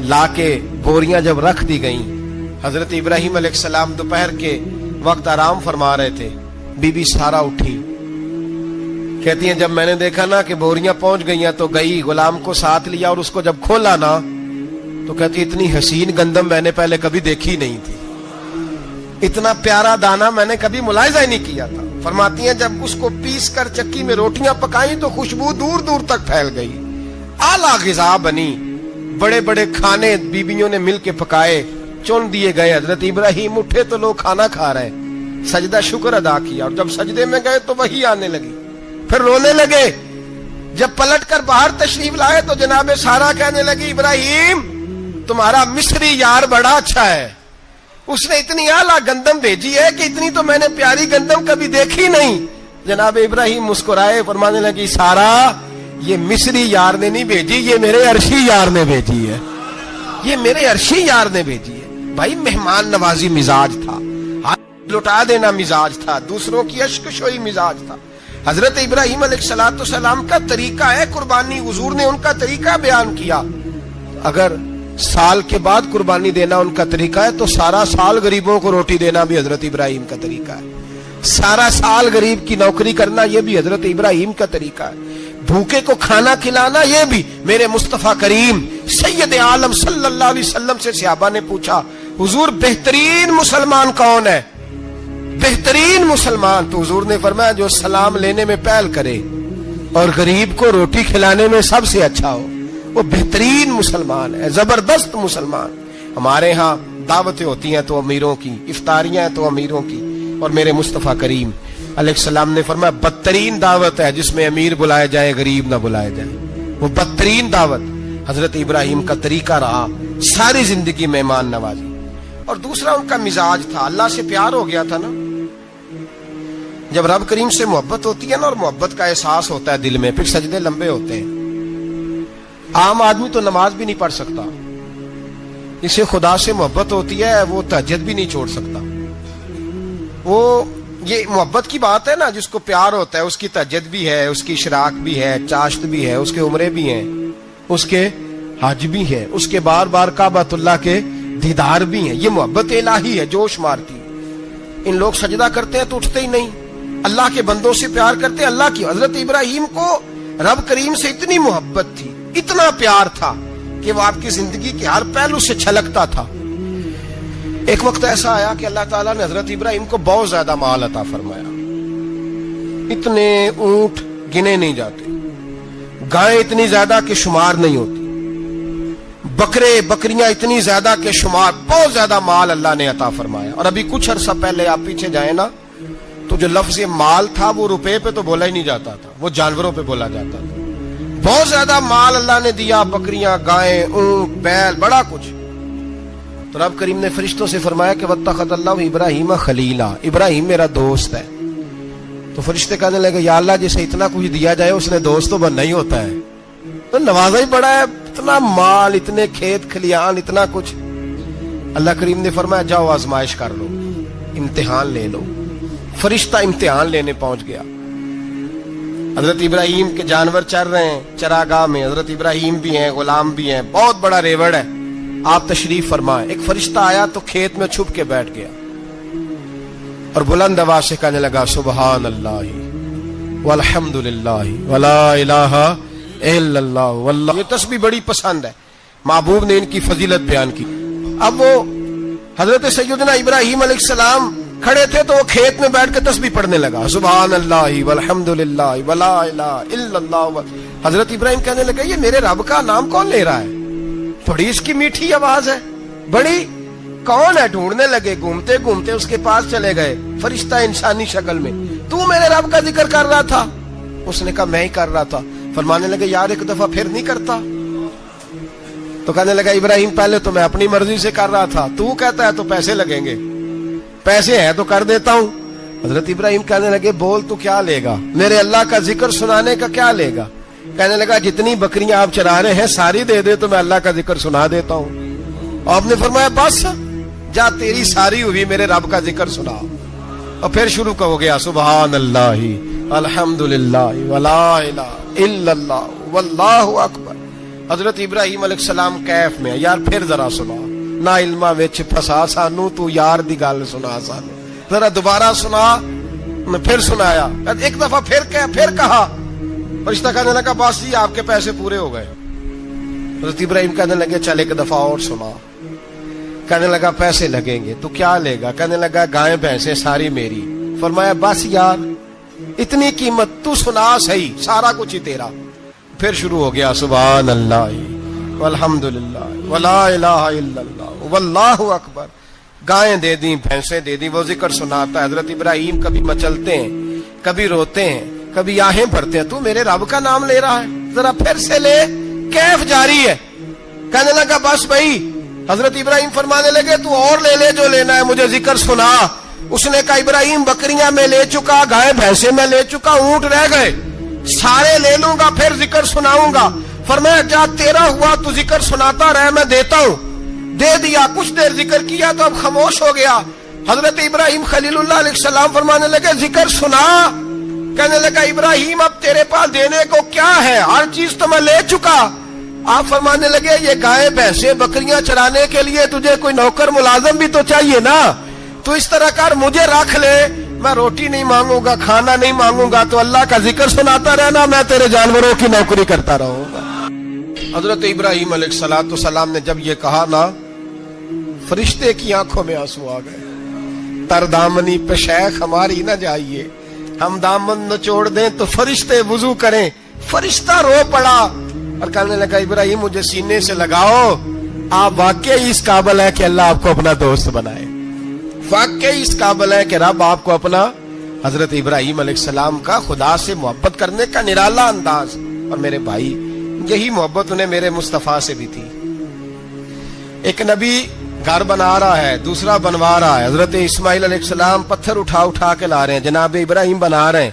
لا کے بوریاں جب رکھ دی گئیں، حضرت ابراہیم علیہ السلام دوپہر کے وقت آرام فرما رہے تھے، بی بی سارہ اٹھی، کہتی ہیں جب میں نے دیکھا نا کہ بوریاں پہنچ گئی ہیں تو گئی، غلام کو ساتھ لیا اور اس کو جب کھولا نا تو کہتی اتنی حسین گندم میں نے پہلے کبھی دیکھی نہیں تھی، اتنا پیارا دانا میں نے کبھی ملاحظہ ہی نہیں کیا تھا۔ فرماتی ہیں جب اس کو پیس کر چکی میں روٹیاں پکائیں تو خوشبو دور دور تک پھیل گئی، اعلیٰ غذا بنی، بڑے بڑے کھانے بیبیوں نے مل کے پکائے، چن دیے گئے۔ حضرت ابراہیم اٹھے تو لوگ کھانا کھا رہے، سجدہ شکر ادا کیا، اور جب سجدے میں گئے تو وحی آنے لگی، پھر رونے لگے۔ جب پلٹ کر باہر تشریف لائے تو جناب سارہ کہنے لگی ابراہیم تمہارا مصری یار بڑا اچھا ہے، اس نے اتنی اعلیٰ گندم بھیجی ہے کہ اتنی تو میں نے پیاری گندم کبھی دیکھی نہیں۔ جناب ابراہیم مسکرائے، فرمانے لگی سارہ یہ مصری یار نے نہیں بھیجی، یہ میرے عرشی یار نے بھیجی ہے، یہ میرے عرشی یار نے بھیجی ہے۔ بھائی مہمان نوازی مزاج تھا، ہاتھ لٹا دینا مزاج تھا، دوسروں کی اشکشوئی مزاج تھا۔ حضرت ابراہیم علیہ السلام کا طریقہ ہے قربانی، حضور نے ان کا طریقہ بیان کیا۔ اگر سال کے بعد قربانی دینا ان کا طریقہ ہے تو سارا سال غریبوں کو روٹی دینا بھی حضرت ابراہیم کا طریقہ ہے، سارا سال غریب کی نوکری کرنا یہ بھی حضرت ابراہیم کا طریقہ ہے، بھوکے کو کھانا کھلانا یہ بھی۔ میرے مصطفیٰ کریم سید عالم صلی اللہ علیہ وسلم سے صحابہ نے پوچھا حضور بہترین مسلمان کون ہے؟ بہترین مسلمان؟ تو حضور نے فرمایا جو سلام لینے میں پہل کرے اور غریب کو روٹی کھلانے میں سب سے اچھا ہو، وہ بہترین مسلمان ہے، زبردست مسلمان۔ ہمارے ہاں دعوتیں ہوتی ہیں تو امیروں کی، افطاریاں ہیں تو امیروں کی، اور میرے مصطفیٰ کریم علیہ السلام نے فرمایا بدترین دعوت ہے جس میں امیر بلائے جائے غریب نہ بلائے جائے، وہ بدترین دعوت۔ حضرت ابراہیم کا طریقہ رہا ساری زندگی مہمان نوازی. اور دوسرا ان کا مزاج تھا, اللہ سے پیار ہو گیا تھا نا. جب رب کریم سے محبت ہوتی ہے نا اور محبت کا احساس ہوتا ہے دل میں, پھر سجدے لمبے ہوتے ہیں. عام آدمی تو نماز بھی نہیں پڑھ سکتا, جسے خدا سے محبت ہوتی ہے وہ تہجد بھی نہیں چھوڑ سکتا. وہ یہ محبت کی بات ہے نا, جس کو پیار ہوتا ہے اس کی تہجد بھی ہے, اس کی اشراق بھی ہے, چاشت بھی ہے, اس کے عمرے بھی ہیں, اس کے حج بھی ہے, اس کے بار بار کعبۃ اللہ کے دیدار بھی ہیں. یہ محبت الہی ہے, جوش مارتی. ان لوگ سجدہ کرتے ہیں تو اٹھتے ہی نہیں, اللہ کے بندوں سے پیار کرتے اللہ کی. حضرت ابراہیم کو رب کریم سے اتنی محبت تھی, اتنا پیار تھا کہ وہ آپ کی زندگی کے ہر پہلو سے چھلکتا تھا. ایک وقت ایسا آیا کہ اللہ تعالیٰ نے حضرت ابراہیم کو بہت زیادہ مال عطا فرمایا. اتنے اونٹ گنے نہیں جاتے, گائیں اتنی زیادہ کہ شمار نہیں ہوتی, بکرے بکریاں اتنی زیادہ کہ شمار, بہت زیادہ مال اللہ نے عطا فرمایا. اور ابھی کچھ عرصہ پہلے آپ پیچھے جائیں نا تو جو لفظ مال تھا وہ روپے پہ تو بولا ہی نہیں جاتا تھا, وہ جانوروں پہ بولا جاتا تھا. بہت زیادہ مال اللہ نے دیا, بکریاں, گائیں, اونٹ, بیل, بڑا کچھ. تو رب کریم نے فرشتوں سے فرمایا کہ واتخذ اللہ ابراہیم خلیلا, ابراہیم میرا دوست ہے. تو فرشتے کہنے لگے یا اللہ جسے اتنا کچھ دیا جائے اس نے دوست تو بننا ہی ہوتا ہے, تو نوازا ہی بڑا ہے, اتنا مال, اتنے کھیت کھلیان, اتنا کچھ. اللہ کریم نے فرمایا جاؤ آزمائش کر لو, امتحان لے لو. فرشتہ امتحان لینے پہنچ گیا. حضرت ابراہیم کے جانور چر رہے ہیں چراگاہ میں, حضرت ابراہیم بھی ہیں, غلام بھی ہیں, بہت بڑا ریوڑ ہے. آپ تشریف فرمائیں. ایک فرشتہ آیا تو کھیت میں چھپ کے بیٹھ گیا اور بلند آواز سے کہنے لگا سبحان اللہ والحمد للہ ولا الہ الا اللہ واللہ. یہ تسبیح بڑی پسند ہے, محبوب نے ان کی فضیلت بیان کی. اب وہ حضرت سیدنا ابراہیم علیہ السلام کھڑے تھے تو وہ کھیت میں بیٹھ کے تسبیح پڑھنے لگا سبحان اللہ والحمد للہ ولا الہ الا اللہ. حضرت ابراہیم کہنے لگے یہ میرے رب کا نام کون لے رہا ہے, بڑی اس کی میٹھی آواز ہے, بڑی کون ہے. ڈھونڈنے لگے, گھومتے گھومتے اس کے پاس چلے گئے, فرشتہ انسانی شکل میں. تو میرے رب کا ذکر کر رہا تھا؟ اس نے کہا میں ہی کر رہا تھا. فرمانے لگے یار ایک دفعہ پھر نہیں کرتا. تو کہنے لگا ابراہیم پہلے تو میں اپنی مرضی سے کر رہا تھا, تو کہتا ہے تو پیسے لگیں گے, پیسے ہیں تو کر دیتا ہوں. حضرت ابراہیم کہنے لگے بول تو کیا لے گا, میرے اللہ کا ذکر سنانے کا کیا لے گا. کہنے لگا جتنی بکریاں آپ چرا رہے ہیں ساری دے دے تو میں اللہ کا ذکر سنا دیتا ہوں. آپ نے فرمایا بس جا تیری ساری ہوئی, میرے رب کا ذکر سنا. اور پھر شروع ہو گیا سبحان اللہ الحمد للہ ولا الہ الا اللہ واللہ اکبر. حضرت ابراہیم علیہ السلام کیف میں, یار پھر ذرا سنا, نہ علما وچ پھسا سانو, تو یار دی گل سنا سانو, ذرا دوبارہ سنا. پھر سنایا, ایک دفعہ پھر کہا. فرشتہ کہنے لگا بس جی آپ کے پیسے پورے ہو گئے. حضرت ابراہیم کہنے لگے چل ایک دفعہ اور سنا. کہنے لگا پیسے لگیں گے. تو کیا لے گا؟ کہنے لگا گائیں بھینسیں ساری میری. فرمایا بس یار اتنی قیمت, تو سنا صحیح, سارا کچھ ہی تیرا. پھر شروع ہو گیا سبحان اللہ والحمد للہ ولا الہ الا اللہ واللہ اکبر. گائیں دے دیں, بھینسیں دے دیں, وہ ذکر سناتا ہے. حضرت ابراہیم کبھی مچلتے ہیں, کبھی روتے ہیں, کبھی آہیں بھرتے ہیں. تو میرے رب کا نام لے رہا ہے, ذرا پھر سے لے. کیف جاری ہے. کہنے لگا بس بھائی. حضرت ابراہیم فرمانے لگے تو اور لے لے جو لینا ہے, مجھے ذکر سنا. اس نے کہا ابراہیم بکریاں میں لے چکا, گائے بھینسیں میں لے چکا, اونٹ رہ گئے, سارے لے لوں گا پھر ذکر سناؤں گا. فرمایا جا تیرا ہوا تو ذکر سناتا رہ, میں دیتا ہوں. دے دیا, کچھ دیر ذکر کیا تو اب خاموش ہو گیا. حضرت ابراہیم خلیل اللہ علیہ السلام فرمانے لگے ذکر سنا. کہنے لگا ابراہیم اب تیرے پاس دینے کو کیا ہے, ہر چیز تو میں لے چکا. آپ فرمانے لگے یہ گائے بھینسیں بکریاں چرانے کے لیے تجھے کوئی نوکر ملازم بھی تو چاہیے نا. تو اس طرح کر, مجھے رکھ لے, میں روٹی نہیں مانگوں گا, کھانا نہیں مانگوں گا, تو اللہ کا ذکر سناتا رہنا, میں تیرے جانوروں کی نوکری کرتا رہوں گا. حضرت ابراہیم علیہ السلام نے جب یہ کہا نا, فرشتے کی آنکھوں میں آنسو آ گئے. تر دامنی پہ شیخ ہماری نہ جائیے, ہم دامن نچوڑ دیں تو فرشتے وضو کریں. فرشتہ رو پڑا اور کہنے لگا ابراہیم مجھے سینے سے لگاؤ, آپ واقعی اس قابل ہے کہ اللہ آپ کو اپنا دوست بنائے, واقعی اس قابل ہے کہ رب آپ کو اپنا. حضرت ابراہیم علیہ السلام کا خدا سے محبت کرنے کا نرالا انداز. اور میرے بھائی یہی محبت انہیں میرے مصطفیٰ سے بھی تھی. ایک نبی گھر بنا رہا ہے, دوسرا بنوا رہا ہے. حضرت اسماعیل علیہ السلام پتھر اٹھا اٹھا کے لا رہے ہیں, جناب ابراہیم بنا رہے ہیں.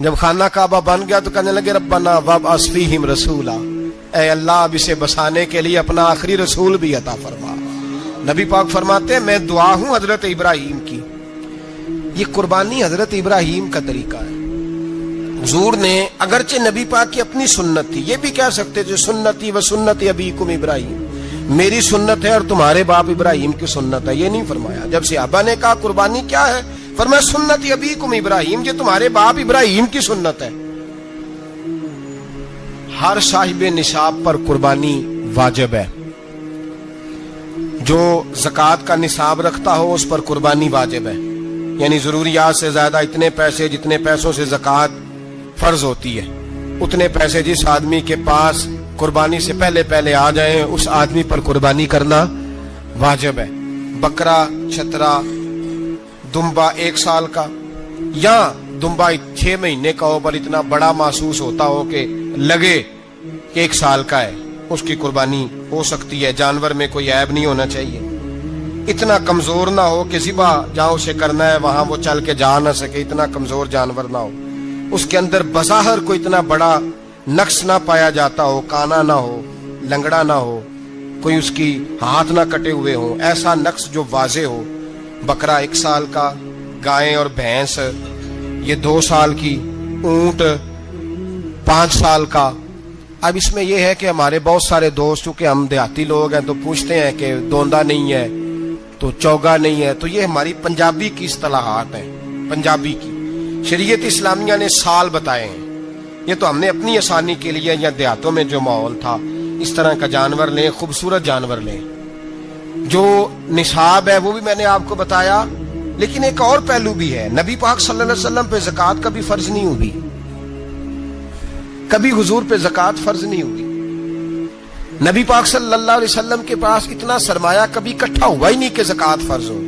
جب خانہ کعبہ بن گیا تو کہنے لگے ربنا وابعث فیہم رسولا, اے اللہ اب اسے بسانے کے لیے اپنا آخری رسول بھی عطا فرما. نبی پاک فرماتے ہیں میں دعا ہوں حضرت ابراہیم کی. یہ قربانی حضرت ابراہیم کا طریقہ ہے. حضور نے اگرچہ نبی پاک کی اپنی سنت تھی, یہ بھی کہہ سکتے تھے سنتی و سنت ابیکم ابراہیم, میری سنت ہے اور تمہارے باپ ابراہیم کی سنت ہے. یہ نہیں فرمایا. جب صحابہ نے کہا قربانی کیا ہے, فرمایا سنت ابیکم ابراہیم, یہ تمہارے باپ ابراہیم کی سنت ہے. ہر صاحب نصاب پر قربانی واجب ہے. جو زکوٰۃ کا نصاب رکھتا ہو اس پر قربانی واجب ہے, یعنی ضروریات سے زیادہ اتنے پیسے جتنے پیسوں سے زکوٰۃ فرض ہوتی ہے, اتنے پیسے جس آدمی کے پاس قربانی سے پہلے آ جائیں اس آدمی پر قربانی کرنا واجب ہے. بکرا, چھترا, دمبا 1 سال کا یا دمبا 6 مہینے کا ہو پر اتنا بڑا محسوس ہوتا ہو کہ لگے کہ 1 سال کا ہے, اس کی قربانی ہو سکتی ہے. جانور میں کوئی عیب نہیں ہونا چاہیے, اتنا کمزور نہ ہو کہ ذبح جہاں اسے کرنا ہے وہاں وہ چل کے جا نہ سکے, اتنا کمزور جانور نہ ہو. اس کے اندر بظاہر کوئی اتنا بڑا نقص نہ پایا جاتا ہو, کانا نہ ہو, لنگڑا نہ ہو, کوئی اس کی ہاتھ نہ کٹے ہوئے ہوں, ایسا نقص جو واضح ہو. بکرا 1 سال کا, گائیں اور بھینس یہ 2 سال کی, اونٹ 5 سال کا. اب اس میں یہ ہے کہ ہمارے بہت سارے دوست, چونکہ ہم دیہاتی لوگ ہیں تو پوچھتے ہیں کہ دوندا نہیں ہے تو چوگا نہیں ہے, تو یہ ہماری پنجابی کی اصطلاحات ہیں. پنجابی کی شریعت اسلامیہ نے سال بتائے ہیں, یہ تو ہم نے اپنی آسانی کے لیے, یا دیہاتوں میں جو ماحول تھا اس طرح کا جانور لیں, خوبصورت جانور لیں. جو نصاب ہے وہ بھی میں نے آپ کو بتایا, لیکن ایک اور پہلو بھی ہے. نبی پاک صلی اللہ علیہ وسلم پہ زکوٰۃ کبھی فرض نہیں ہوئی, کبھی حضور پہ زکوٰۃ فرض نہیں ہوئی. نبی پاک صلی اللہ علیہ وسلم کے پاس اتنا سرمایہ کبھی اکٹھا ہوا ہی نہیں کہ زکوٰۃ فرض ہو.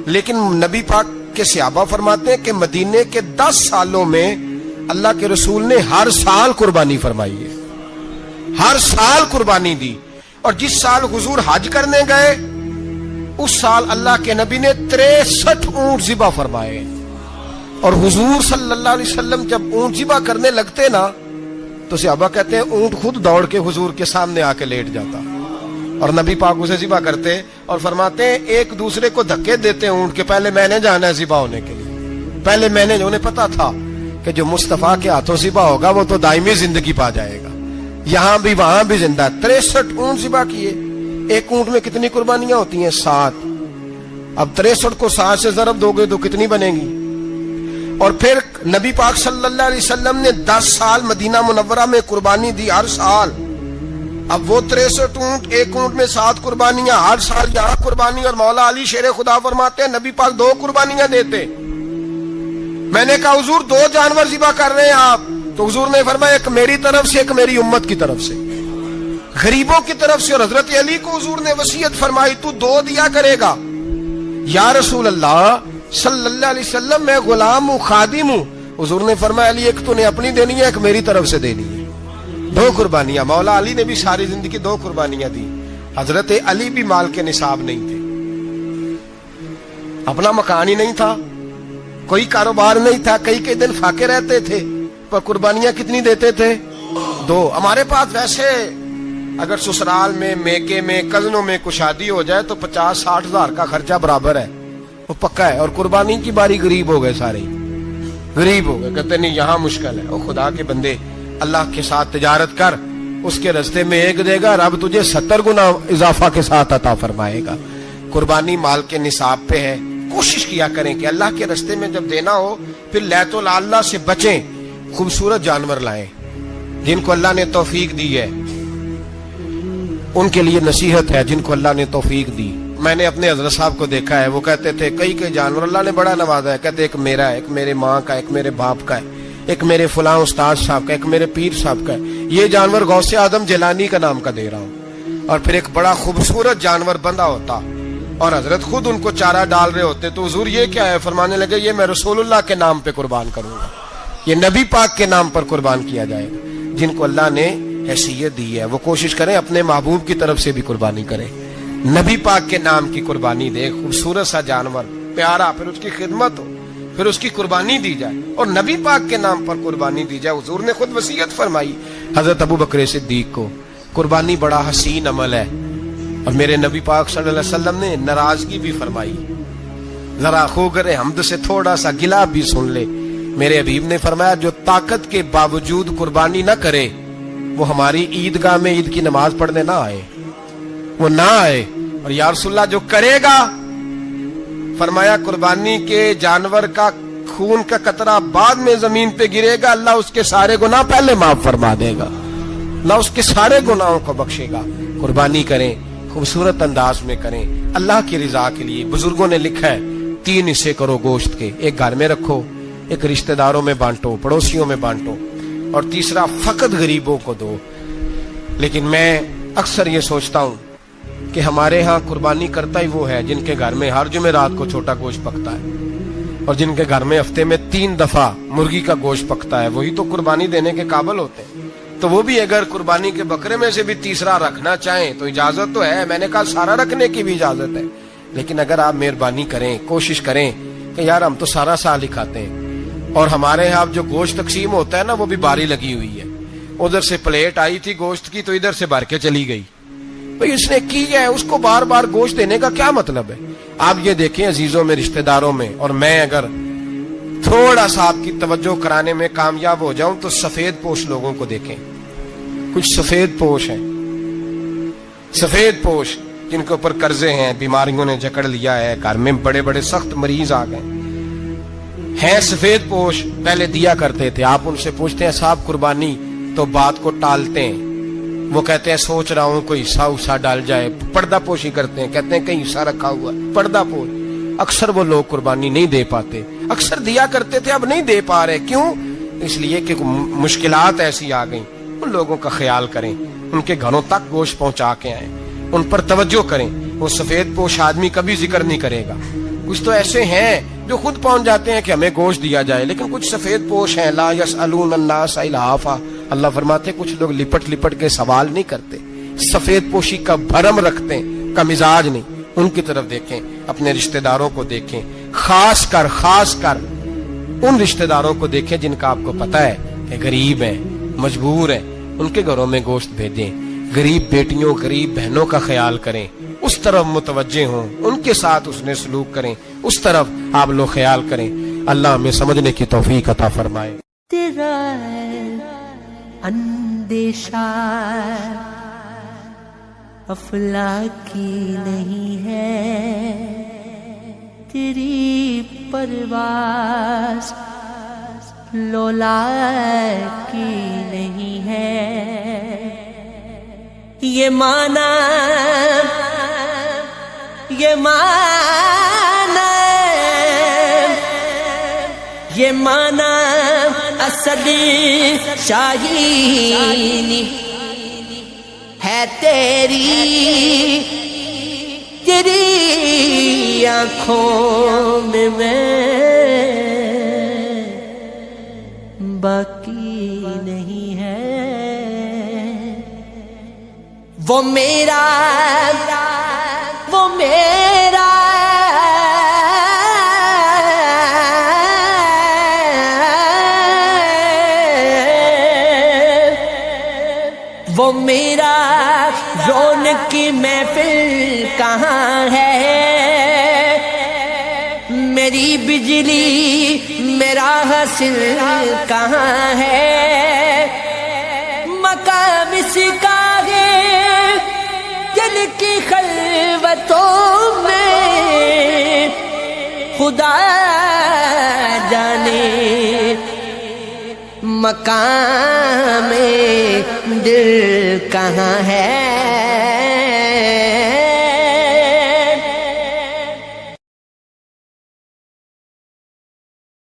لیکن نبی پاک کے صحابہ فرماتے ہیں کہ مدینے کے 10 سالوں میں اللہ کے رسول نے ہر سال قربانی فرمائی ہے, ہر سال قربانی دی. اور جس سال حضور حج کرنے گئے اس سال اللہ کے نبی نے 63 اونٹ ذبح فرمائے. اور حضور صلی اللہ علیہ وسلم جب اونٹ ذبح کرنے لگتے نا تو صحابہ کہتے ہیں اونٹ خود دوڑ کے حضور کے سامنے آ کے لیٹ جاتا, اور نبی پاک اسے ذبح کرتے اور فرماتے ہیں ایک دوسرے کو دھکے دیتے اونٹ کے, پہلے میں نے جانا ہے ذبح ہونے کے لیے, پہلے میں نے. انہیں پتا تھا کہ جو مصطفیٰ کے ہاتھوں ذبح ہوگا وہ تو دائمی زندگی پا جائے گا, یہاں بھی وہاں بھی زندہ. 63 اونٹ ذبح کیے. ایک اونٹ میں کتنی قربانیاں ہوتی ہیں؟ 7. اب 63 کو 7 سے ضرب دو گے تو کتنی بنے گی؟ اور پھر نبی پاک صلی اللہ علیہ وسلم نے 10 سال مدینہ منورہ میں قربانی دی, ہر سال. اب وہ 63 اونٹ, ایک اونٹ میں 7 قربانیاں, ہر سال یہاں قربانی. اور مولا علی شیر خدا فرماتے ہیں نبی پاک 2 قربانیاں دیتے. میں نے کہا حضور 2 جانور ذبح کر رہے ہیں آپ, تو حضور نے فرمایا ایک میری طرف سے, ایک میری امت کی طرف سے, غریبوں کی طرف سے. اور حضرت علی کو حضور نے وصیت فرمائی تو 2 دیا کرے گا. یا رسول اللہ صلی اللہ علیہ وسلم میں غلام ہوں, خادم ہوں. حضور نے فرمایا علی ایک تو نے اپنی دینی ہے, ایک میری طرف سے دینی ہے. 2 قربانیاں. مولا علی نے بھی ساری زندگی 2 قربانیاں دی. حضرت علی بھی مال کے نصاب نہیں تھے, اپنا مکان ہی نہیں تھا, کوئی کاروبار نہیں تھا, کئی دن فاقے رہتے تھے, پر قربانیاں کتنی دیتے تھے؟ 2. ہمارے پاس ویسے اگر سسرال میں, میکے میں, کزنوں میں کچھ شادی ہو جائے تو 50-60 ہزار کا خرچہ برابر ہے, وہ پکا ہے. اور قربانی کی باری غریب ہو گئے, سارے غریب ہو گئے. کہتے نہیں یہاں مشکل ہے. او خدا کے بندے, اللہ کے ساتھ تجارت کر, اس کے رستے میں 1 دے گا, رب تجھے 70 گنا اضافہ کے ساتھ عطا فرمائے گا. قربانی مال کے نصاب پہ ہے. کوشش کیا کریں کہ اللہ کے رستے میں جب دینا ہو پھر لیت اللہ سے بچیں, خوبصورت جانور لائیں. جن کو اللہ نے توفیق دی ہے ان کے لیے نصیحت ہے, جن کو اللہ نے توفیق دی. میں نے اپنے حضرت صاحب کو دیکھا ہے, وہ کہتے تھے کئی جانور اللہ نے بڑا نوازا ہے. کہتے ایک میرا ہے, ایک میرے ماں کا, ایک میرے باپ کا ہے, ایک میرے فلاں استاد صاحب کا, ایک میرے پیر صاحب کا ہے. یہ جانور غوث اعظم جیلانی کا نام کا دے رہا ہوں. اور پھر ایک بڑا خوبصورت جانور بندھا ہوتا اور حضرت خود ان کو چارہ ڈال رہے ہوتے. تو حضور یہ کیا ہے؟ فرمانے لگے یہ میں رسول اللہ کے نام پہ قربان کروں گا, یہ نبی پاک کے نام پر قربان کیا جائے گا. جن کو اللہ نے حیثیت دی ہے، وہ کوشش کریں اپنے محبوب کی طرف سے بھی قربانی کریں، نبی پاک کے نام کی قربانی دے، خوبصورت سا جانور پیارا، پھر اس کی خدمت ہو، پھر اس کی قربانی دی جائے اور نبی پاک کے نام پر قربانی دی جائے۔ حضور نے خود وصیت فرمائی حضرت ابو بکر صدیق کو، قربانی بڑا حسین عمل ہے، اور میرے نبی پاک صلی اللہ علیہ وسلم نے ناراضگی بھی فرمائی، ذرا خوگر حمد سے تھوڑا سا گلا بھی سن لے۔ میرے حبیب نے فرمایا جو طاقت کے باوجود قربانی نہ کرے وہ ہماری عیدگاہ میں عید کی نماز پڑھنے نہ آئے، وہ نہ آئے۔ اور یا رسول اللہ جو کرے گا، فرمایا قربانی کے جانور کا خون کا قطرہ بعد میں زمین پہ گرے گا، اللہ اس کے سارے گناہ پہلے معاف فرما دے گا، اللہ اس کے سارے گناہوں کو بخشے گا۔ قربانی کریں، خوبصورت انداز میں کریں، اللہ کی رضا کے لیے۔ بزرگوں نے لکھا ہے 3 حصے کرو گوشت کے، ایک گھر میں رکھو، ایک رشتہ داروں میں بانٹو، پڑوسیوں میں بانٹو، اور تیسرا فقط غریبوں کو دو۔ لیکن میں اکثر یہ سوچتا ہوں کہ ہمارے ہاں قربانی کرتا ہی وہ ہے جن کے گھر میں ہر جمعرات کو چھوٹا گوشت پکتا ہے، اور جن کے گھر میں ہفتے میں 3 دفعہ مرغی کا گوشت پکتا ہے، وہی تو قربانی دینے کے قابل ہوتے ہیں۔ تو وہ بھی اگر قربانی کے بکرے میں سے بھی تیسرا رکھنا چاہیں تو اجازت تو ہے، میں نے کہا سارا رکھنے کی بھی اجازت ہے، لیکن اگر آپ مہربانی کریں، کوشش کریں کہ یار ہم تو سارا سال ہی کھاتے ہیں، اور ہمارے یہاں جو گوشت تقسیم ہوتا ہے نا وہ بھی باری لگی ہوئی ہے، ادھر سے پلیٹ آئی تھی گوشت کی تو ادھر سے بھر کے چلی گئی، بھئی اس نے کی ہے، اس کو بار بار گوشت دینے کا کیا مطلب ہے؟ آپ یہ دیکھیں عزیزوں میں، رشتہ داروں میں، اور میں اگر تھوڑا سا آپ کی توجہ کرانے میں کامیاب ہو جاؤں تو سفید پوش لوگوں کو دیکھیں، کچھ سفید پوش ہیں، سفید پوش جن کے اوپر قرضے ہیں، بیماریوں نے جکڑ لیا ہے، گھر میں بڑے بڑے سخت مریض آ گئے ہیں، سفید پوش پہلے دیا کرتے تھے۔ آپ ان سے پوچھتے ہیں صاحب قربانی، تو بات کو ٹالتے ہیں، وہ کہتے ہیں سوچ رہا ہوں کوئی حصہ ڈال جائے، پردہ پوشی کرتے ہیں، کہتے ہیں کہیں حصہ رکھا ہوا ہے، پردہ پوش۔ اکثر وہ لوگ قربانی نہیں دے پاتے، اکثر دیا کرتے تھے اب نہیں دے پا رہے، کیوں؟ اس لیے کہ مشکلات ایسی آ گئیں۔ ان لوگوں کا خیال کریں، ان کے گھروں تک گوشت پہنچا کے آئیں، ان پر توجہ کریں۔ وہ سفید پوش آدمی کبھی ذکر نہیں کرے گا، کچھ تو ایسے ہیں جو خود پہنچ جاتے ہیں کہ ہمیں گوشت دیا جائے، لیکن کچھ سفید پوش ہیں لا یسألون الناس الحافا، اللہ فرماتے ہیں کچھ لوگ لپٹ لپٹ کے سوال نہیں کرتے، سفید پوشی کا بھرم رکھتے ہیں، کا مزاج نہیں۔ ان کی طرف دیکھیں، اپنے رشتہ داروں کو دیکھیں، خاص کر ان رشتہ داروں کو دیکھیں جن کا آپ کو پتا ہے کہ غریب ہیں، مجبور ہیں، ان کے گھروں میں گوشت بھیجیں۔ غریب بیٹیوں، غریب بہنوں کا خیال کریں، اس طرف متوجہ ہوں، ان کے ساتھ اس نے سلوک کریں، اس طرف آپ لوگ خیال کریں۔ اللہ ہمیں سمجھنے کی توفیق عطا فرمائے۔ تیرا اندیشہ افلاکی نہیں ہے، تیری پرواز لولا کی نہیں ہے، یہ مانا اسد شاہینی ہے تیری آنکھوں میں باقی نہیں ہے، وہ میرا رونق کی محفل کہاں ہے، میری بجلی میرا حاصل کہاں ہے، مقام اس کا ہے دل کی خلوتوں میں، خدا جانے مقام دل کہاں ہے۔